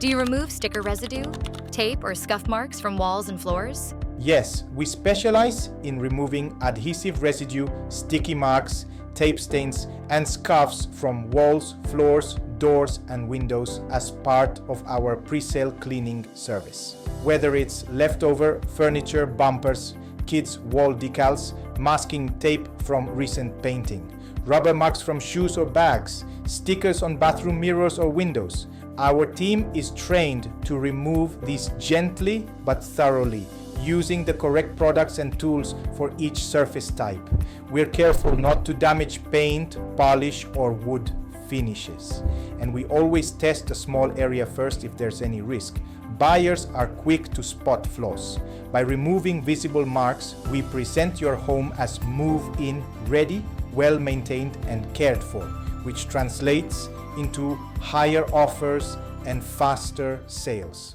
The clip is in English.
Do you remove sticker residue, tape, or scuff marks from walls and floors? Yes, we specialize in removing adhesive residue, sticky marks, tape stains, and scuffs from walls, floors, doors, and windows as part of our Presale Cleaning Service. Whether it's leftover furniture, bumpers, kids' wall decals, masking tape from recent painting, rubber marks from shoes or bags, stickers on bathroom mirrors or windows, our team is trained to remove these gently but thoroughly, using the correct products and tools for each surface type. We're careful not to damage paint, polish, or wood finishes. And we always test a small area first if there's any risk. Buyers are quick to spot flaws. By removing visible marks, we present your home as move-in ready, well-maintained, and cared for, which translates into higher offers and faster sales.